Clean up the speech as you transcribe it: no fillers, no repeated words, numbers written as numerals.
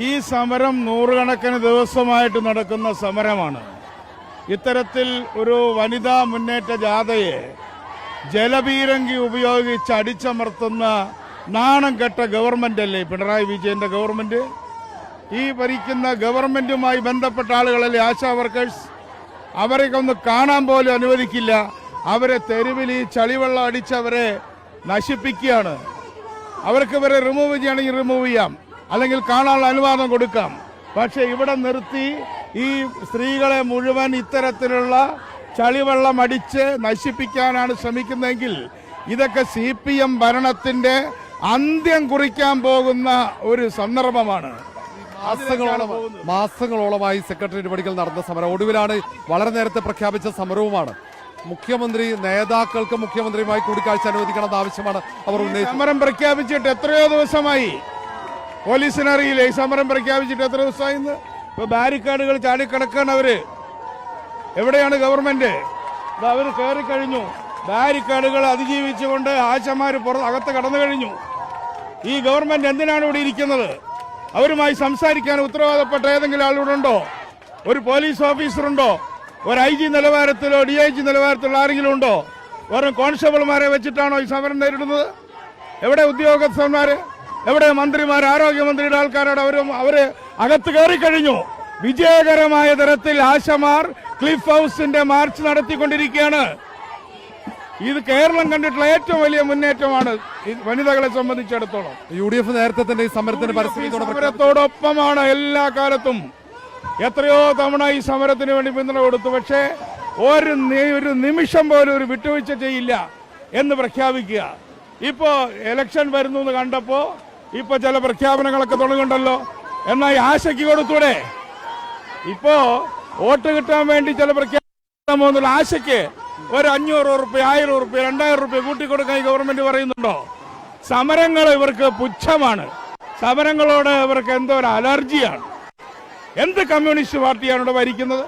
ഈ സമരം നൂറുകണക്കിന് ദിവസമായിട്ട് നടക്കുന്ന സമരമാണ്. ഇത്തരത്തിൽ ഒരു വനിതാ മുന്നേറ്റ ജാഥയെ ജലപീരങ്കി ഉപയോഗിച്ച് അടിച്ചമർത്തുന്ന നാണം കെട്ട ഗവൺമെന്റ് അല്ലേ പിണറായി വിജയന്റെ ഗവൺമെന്റ്? ഈ ഭരിക്കുന്ന ഗവൺമെന്റുമായി ബന്ധപ്പെട്ട ആളുകളല്ലേ ആശാ വർക്കേഴ്സ്? അവരെയൊക്കെ ഒന്ന് കാണാൻ പോലും അനുവദിക്കില്ല. അവരെ തെരുവിൽ ഈ ചളിവെള്ളം അടിച്ചവരെ നശിപ്പിക്കുകയാണ്. അവർക്ക് ഇവരെ റിമൂവ് ചെയ്യണമെങ്കിൽ റിമൂവ് ചെയ്യാം, അല്ലെങ്കിൽ കാണാനുള്ള അനുവാദം കൊടുക്കാം. പക്ഷെ ഇവിടെ നിർത്തി ഈ സ്ത്രീകളെ മുഴുവൻ ഇത്തരത്തിലുള്ള ചളിവെള്ളം അടിച്ച് നശിപ്പിക്കാനാണ് ശ്രമിക്കുന്നതെങ്കിൽ ഇതൊക്കെ CPM ഭരണത്തിന്റെ അന്ത്യം കുറിക്കാൻ പോകുന്ന ഒരു സന്ദർഭമാണ്. മാസങ്ങളോളമായി സെക്രട്ടേറിയറ്റ് പടിക്കൽ നടന്ന സമരം ഒടുവിലാണ് വളരെ നേരത്തെ പ്രഖ്യാപിച്ച സമരവുമാണ്. മുഖ്യമന്ത്രി നേതാക്കൾക്ക് മുഖ്യമന്ത്രിയുമായി കൂടിക്കാഴ്ച അനുവദിക്കണമെന്ന ആവശ്യമാണ് അവർ ഉന്നയിച്ചത്. സമരം പ്രഖ്യാപിച്ചിട്ട് എത്രയോ ദിവസമായി, പോലീസിനറിയില്ലേ ഈ സമരം പ്രഖ്യാപിച്ചിട്ട് എത്ര ദിവസമായി? ഇപ്പൊ ബാരിക്കാഡുകൾ ചാടിക്കിടക്കാണ് അവര്. എവിടെയാണ് ഗവൺമെന്റ്? അവർ കയറിക്കഴിഞ്ഞു. ബാരിക്കാഡുകൾ അതിജീവിച്ചുകൊണ്ട് ആശമാർ അകത്ത് കടന്നു കഴിഞ്ഞു. ഈ ഗവൺമെന്റ് എന്തിനാണ് ഇവിടെ ഇരിക്കുന്നത്? അവരുമായി സംസാരിക്കാൻ ഉത്തരവാദപ്പെട്ട ഏതെങ്കിലും ആളുകളുണ്ടോ? ഒരു പോലീസ് ഓഫീസറുണ്ടോ? ഒരു IG നിലവാരത്തിലോ DIG നിലവാരത്തിലോ ആരെങ്കിലും ഉണ്ടോ? വെറും കോൺസ്റ്റബിൾമാരെ വെച്ചിട്ടാണോ ഈ സമരം നേരിടുന്നത്? എവിടെ ഉദ്യോഗസ്ഥന്മാര്? എവിടെ മന്ത്രിമാർ? ആരോഗ്യമന്ത്രിയുടെ ആൾക്കാരോട് അവര് അകത്ത് കയറിക്കഴിഞ്ഞു. വിജയകരമായ തരത്തിൽ ആശമാർ ക്ലിഫ് ഹൗസിന്റെ മാർച്ച് നടത്തിക്കൊണ്ടിരിക്കുകയാണ്. ഇത് കേരളം കണ്ടിട്ടുള്ള ഏറ്റവും വലിയ മുന്നേറ്റമാണ് വനിതകളെ സംബന്ധിച്ചിടത്തോളം. UDF നേരത്തെ തന്നെ ഈ സമരത്തോടൊപ്പമാണ് എല്ലാ കാലത്തും. എത്രയോ തവണ ഈ സമരത്തിന് വേണ്ടി പിന്തുണ കൊടുത്തു. പക്ഷേ ഒരു നിമിഷം പോലും ഒരു വിട്ടുവീഴ്ച ചെയ്യില്ല എന്ന് പ്രഖ്യാപിക്കുക. ഇപ്പോ ഇലക്ഷൻ വരുന്നു എന്ന് കണ്ടപ്പോ ഇപ്പൊ ചില പ്രഖ്യാപനങ്ങളൊക്കെ തുടങ്ങുന്നുണ്ടല്ലോ. എന്നാൽ ഈ ആശയ്ക്ക് കൊടുത്തൂടെ? ഇപ്പോ വോട്ട് കിട്ടാൻ വേണ്ടി ചില പ്രഖ്യാപനം ആശയ്ക്ക് ഒരു 500 റുപ്യ, 1000 റുപ്യ, 2000 റുപ്യ കൂട്ടിക്കൊടുക്കാൻ ഗവൺമെന്റ് പറയുന്നുണ്ടോ? സമരങ്ങൾ ഇവർക്ക് പുച്ഛമാണ്. സമരങ്ങളോട് ഇവർക്ക് എന്തോ ഒരു അലർജിയാണ്. എന്ത് കമ്മ്യൂണിസ്റ്റ് പാർട്ടിയാണ് ഇവിടെ ഭരിക്കുന്നത്?